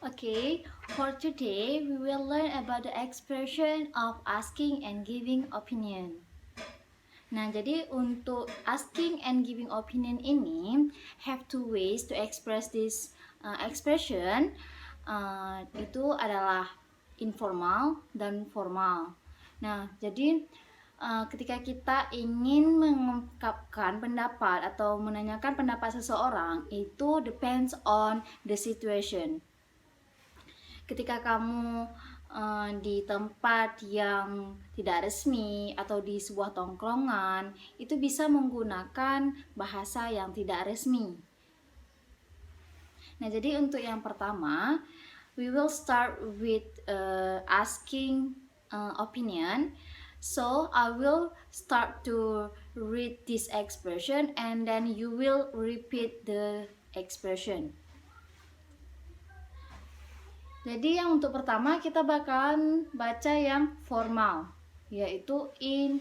Okay, for today we will learn about the expression of asking and giving opinion. Nah, jadi untuk asking and giving opinion ini have two ways to express this expression. Itu adalah informal dan formal. Nah, jadi ketika kita ingin mengungkapkan pendapat atau menanyakan pendapat seseorang, itu depends on the situation. Ketika kamu di tempat yang tidak resmi atau di sebuah tongkrongan, itu bisa menggunakan bahasa yang tidak resmi. Nah, jadi untuk yang pertama, we will start with asking opinion. So I will start to read this expression and then you will repeat the expression. Jadi yang untuk pertama kita bakalan baca yang formal, yaitu in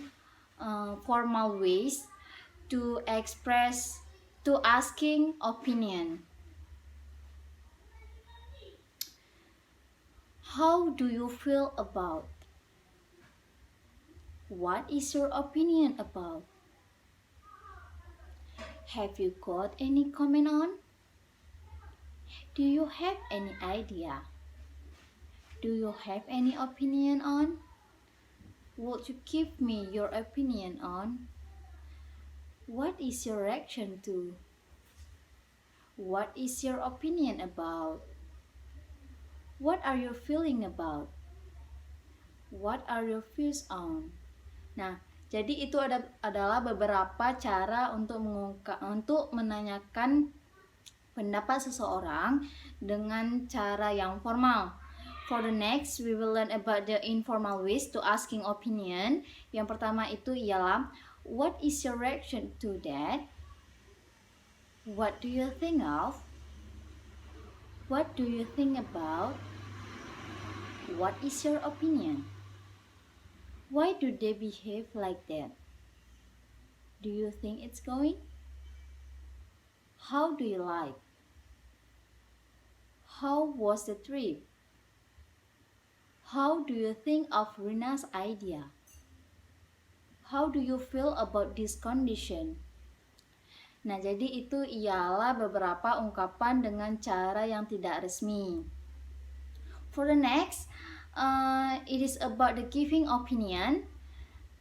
formal ways to express to asking opinion. How do you feel about? What is your opinion about? Have you got any comment on? Do you have any idea? Do you have any opinion on? Would you give me your opinion on? What is your reaction to? What is your opinion about? What are you feeling about? What are your views on? Nah, jadi itu adalah beberapa cara untuk menanyakan pendapat seseorang dengan cara yang formal. For the next, we will learn about the informal ways to asking opinion. Yang pertama itu ialah, what is your reaction to that? What do you think of? What do you think about? What is your opinion? Why do they behave like that? Do you think it's going? How do you like? How was the trip? How do you think of Rina's idea? How do you feel about this condition? Nah, jadi itu ialah beberapa ungkapan dengan cara yang tidak resmi. For the next, it is about the giving opinion.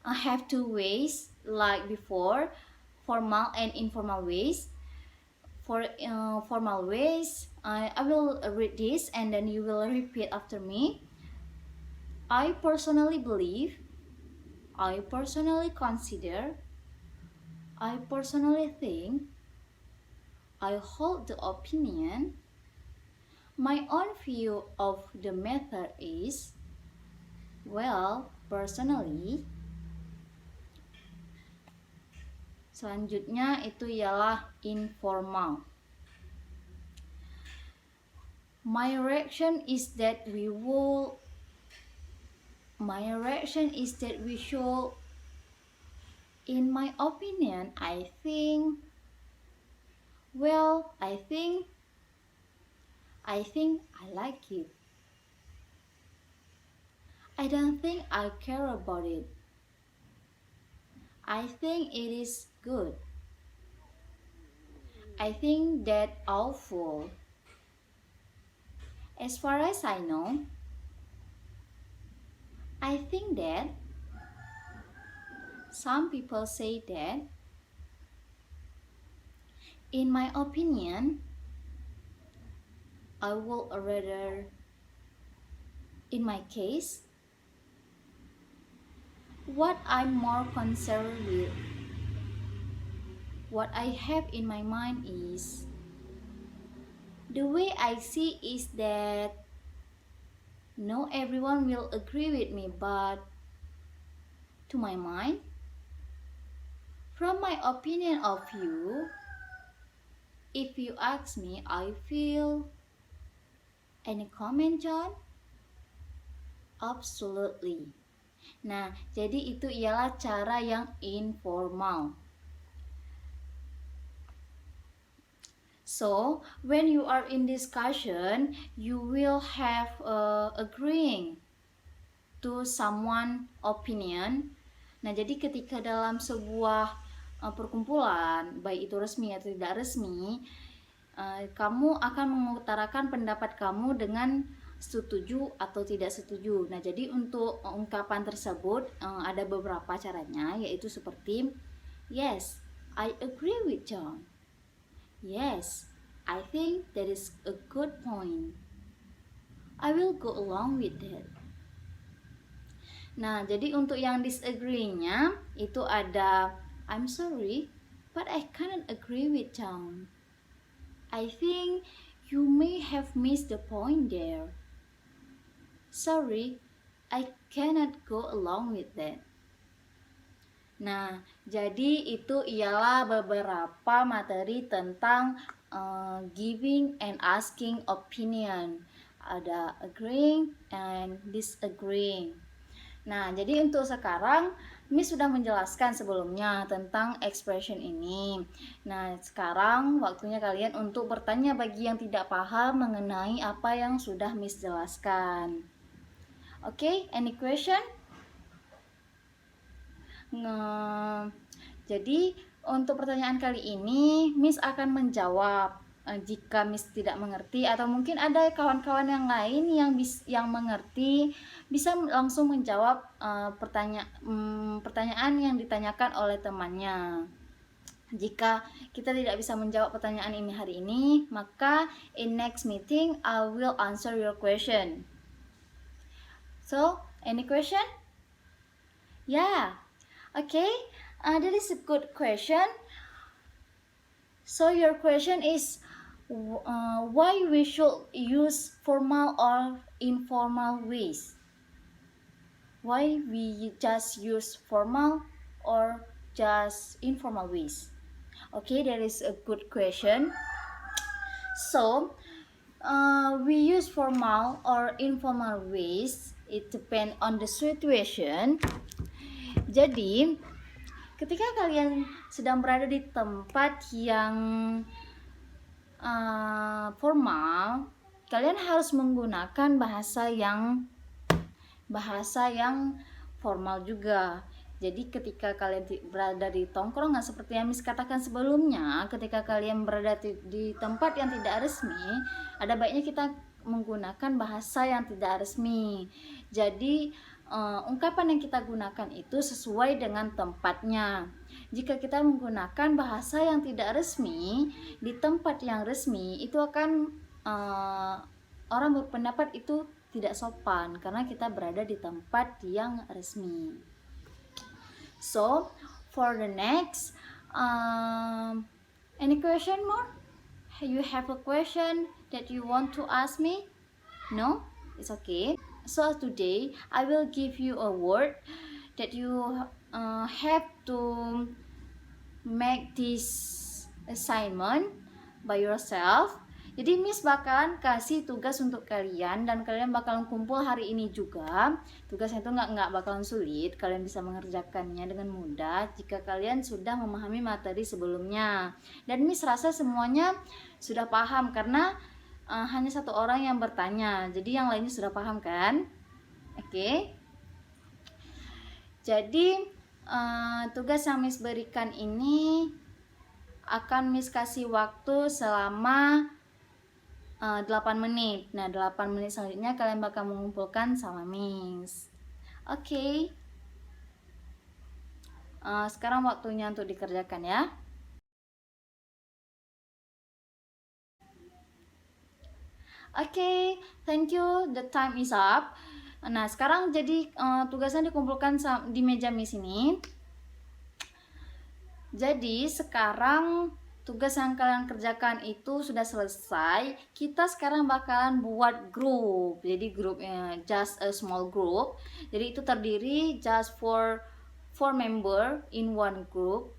I have two ways like before, formal and informal ways. For formal ways, I will read this and then you will repeat after me. I personally believe, I personally consider, I personally think, I hold the opinion, my own view of the matter is, well, personally. Selanjutnya itu ialah informal. My reaction is that we should, in my opinion, I think, well, I think I like it. I don't think I care about it. I think it is good. I think that awful. As far as I know, I think that. Some people say that. In my opinion, I would rather. In my case, what I'm more concerned with, what I have in my mind is, the way I see is that no everyone will agree with me, but to my mind, from my opinion of you, if you ask me, I feel. Any comment, John? Absolutely. Nah, jadi itu ialah cara yang informal. So when you are in discussion, you will have agreeing to someone opinion. Nah, jadi ketika dalam sebuah perkumpulan, baik itu resmi atau tidak resmi, kamu akan mengutarakan pendapat kamu dengan setuju atau tidak setuju. Nah, jadi untuk ungkapan tersebut ada beberapa caranya, yaitu seperti yes, I agree with John. Yes, I think that is a good point. I will go along with that. Nah, jadi untuk yang disagree-nya itu ada I'm sorry, but I cannot agree with John. I think you may have missed the point there. Sorry, I cannot go along with that. Nah, jadi itu ialah beberapa materi tentang giving and asking opinion. Ada agreeing and disagreeing. Nah, jadi untuk sekarang Miss sudah menjelaskan sebelumnya tentang expression ini. Nah, sekarang waktunya kalian untuk bertanya bagi yang tidak paham mengenai apa yang sudah Miss jelaskan. Oke, any question? Jadi untuk pertanyaan kali ini Miss akan menjawab jika Miss tidak mengerti, atau mungkin ada kawan-kawan yang lain yang mengerti bisa langsung menjawab pertanyaan yang ditanyakan oleh temannya. Jika kita tidak bisa menjawab pertanyaan ini hari ini, maka in next meeting I will answer your question. So, any question? Yeah. Okay, that is a good question. So your question is why we should use formal or informal ways? Why we just use formal or just informal ways? Okay, that is a good question. So we use formal or informal ways. It depends on the situation. Jadi ketika kalian sedang berada di tempat yang formal, kalian harus menggunakan bahasa yang formal juga. Jadi ketika kalian berada di tongkrongan seperti yang Miss katakan sebelumnya, ketika kalian berada di tempat yang tidak resmi, ada baiknya kita menggunakan bahasa yang tidak resmi. Jadi ungkapan yang kita gunakan itu sesuai dengan tempatnya. Jika kita menggunakan bahasa yang tidak resmi di tempat yang resmi, itu akan orang berpendapat itu tidak sopan karena kita berada di tempat yang resmi. So for the next, any question more? You have a question that you want to ask me? No? It's okay. So today I will give you a word that you have to make this assignment by yourself. Jadi Miss bakalan kasih tugas untuk kalian dan kalian bakalan kumpul hari ini juga. Tugasnya itu nggak bakalan sulit, kalian bisa mengerjakannya dengan mudah jika kalian sudah memahami materi sebelumnya. Dan Miss rasa semuanya sudah paham karena hanya satu orang yang bertanya, jadi yang lainnya sudah paham kan? Oke. Jadi tugas yang Miss berikan ini akan Miss kasih waktu selama 8 menit. Nah, 8 menit selanjutnya kalian bakal mengumpulkan sama Miss. Oke. Sekarang waktunya untuk dikerjakan ya. Oke, thank you. The time is up. Nah, sekarang jadi tugasnya dikumpulkan di meja Miss ini. Jadi sekarang tugas yang kalian kerjakan itu sudah selesai. Kita sekarang bakalan buat grup. Jadi grupnya just a small group. Jadi itu terdiri just for 4 member in one group.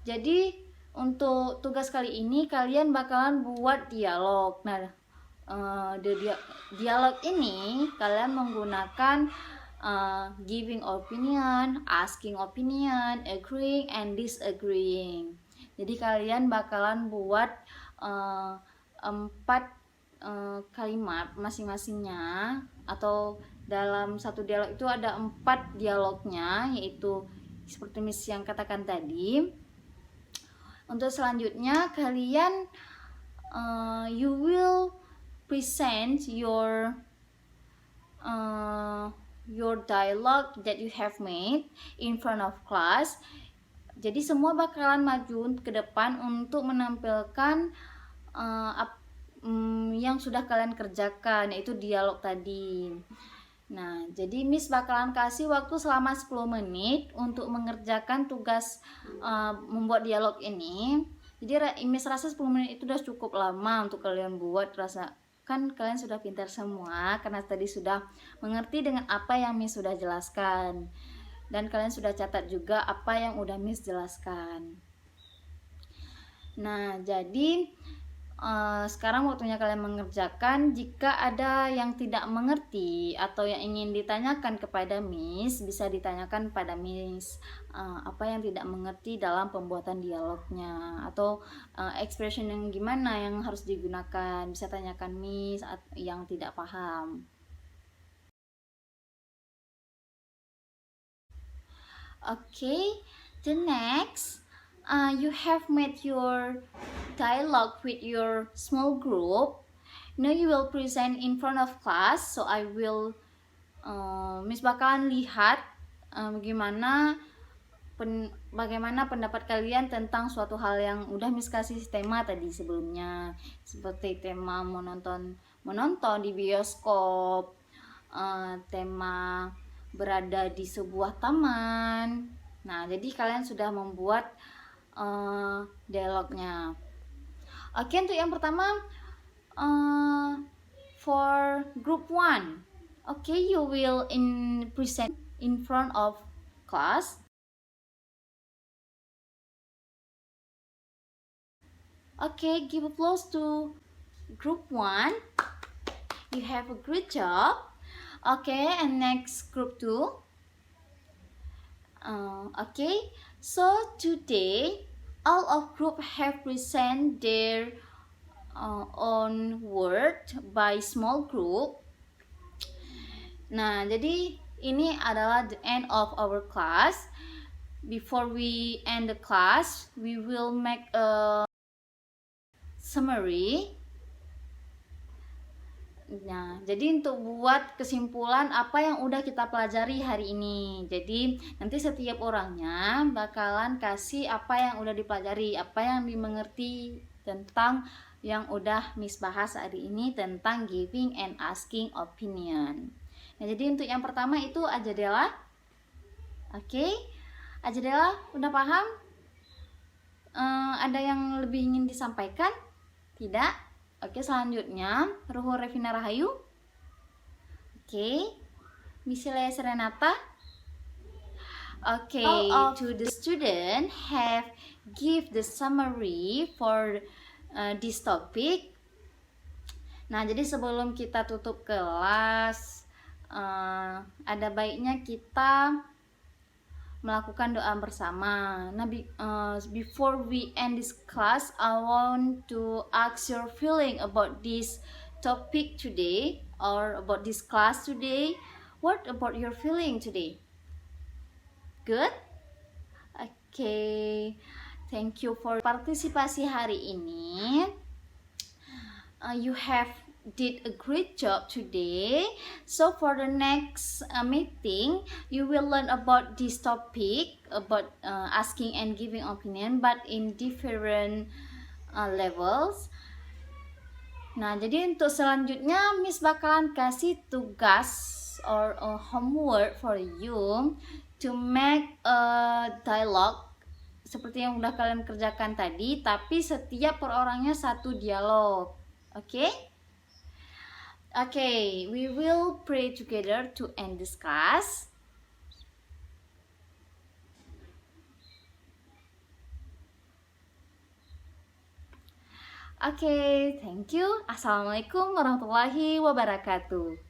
Jadi untuk tugas kali ini kalian bakalan buat dialog. Nah, dialog ini kalian menggunakan giving opinion, asking opinion, agreeing and disagreeing. Jadi kalian bakalan buat 4 kalimat masing-masingnya, atau dalam satu dialog itu ada 4 dialognya, yaitu seperti Miss yang katakan tadi. Untuk selanjutnya kalian you will present your dialogue that you have made in front of class. Jadi semua bakalan maju ke depan untuk menampilkan yang sudah kalian kerjakan, yaitu dialog tadi. Nah, jadi Miss bakalan kasih waktu selama 10 menit untuk mengerjakan tugas membuat dialog ini. Jadi Miss rasa 10 menit itu udah cukup lama untuk kalian buat. Kan kalian sudah pintar semua karena tadi sudah mengerti dengan apa yang Miss sudah jelaskan. Dan kalian sudah catat juga apa yang udah Miss jelaskan. Nah, jadi sekarang waktunya kalian mengerjakan. Jika ada yang tidak mengerti atau yang ingin ditanyakan kepada Miss, bisa ditanyakan pada Miss apa yang tidak mengerti dalam pembuatan dialognya, atau expression yang gimana yang harus digunakan, bisa tanyakan Miss yang tidak paham. Okay, the next, you have made your dialogue with your small group. Now you will present in front of class. So I will Miss bakalan lihat bagaimana pendapat kalian tentang suatu hal yang udah Miss kasih tema tadi sebelumnya, seperti tema menonton di bioskop, tema berada di sebuah taman. Nah, jadi kalian sudah membuat dialognya. Oke, untuk yang pertama, for group 1, okay, you will present in front of class. Okay, give applause to group 1. You have a great job. Okay, and next group 2. Okay, so today all of group have present their own word by small group. Nah, jadi ini adalah the end of our class. Before we end the class, we will make a summary. Nah, jadi untuk buat kesimpulan apa yang udah kita pelajari hari ini. Jadi nanti setiap orangnya bakalan kasih apa yang udah dipelajari, apa yang dimengerti tentang yang udah Miss bahas hari ini tentang giving and asking opinion. Nah, jadi untuk yang pertama itu Ajadela. Oke, Ajadela udah paham? Ada yang lebih ingin disampaikan? Tidak? Oke, selanjutnya Ruhur Revina Rahayu. Oke, Misilea Serenata. Oke, to the student have give the summary for this topic. Nah, jadi sebelum kita tutup kelas, ada baiknya kita melakukan doa bersama. Nah, before we end this class, I want to ask your feeling about this topic today, or about this class today. What about your feeling today? Good? Okay, thank you for partisipasi hari ini. You have did a great job today. So for the next meeting, you will learn about this topic, about asking and giving opinion, but in different levels. Nah, jadi untuk selanjutnya Miss bakalan kasih tugas or homework for you to make a dialogue seperti yang udah kalian kerjakan tadi, tapi setiap per orangnya satu dialog. Oke? Okay, we will pray together to end this class. Okay, thank you. Assalamualaikum warahmatullahi wabarakatuh.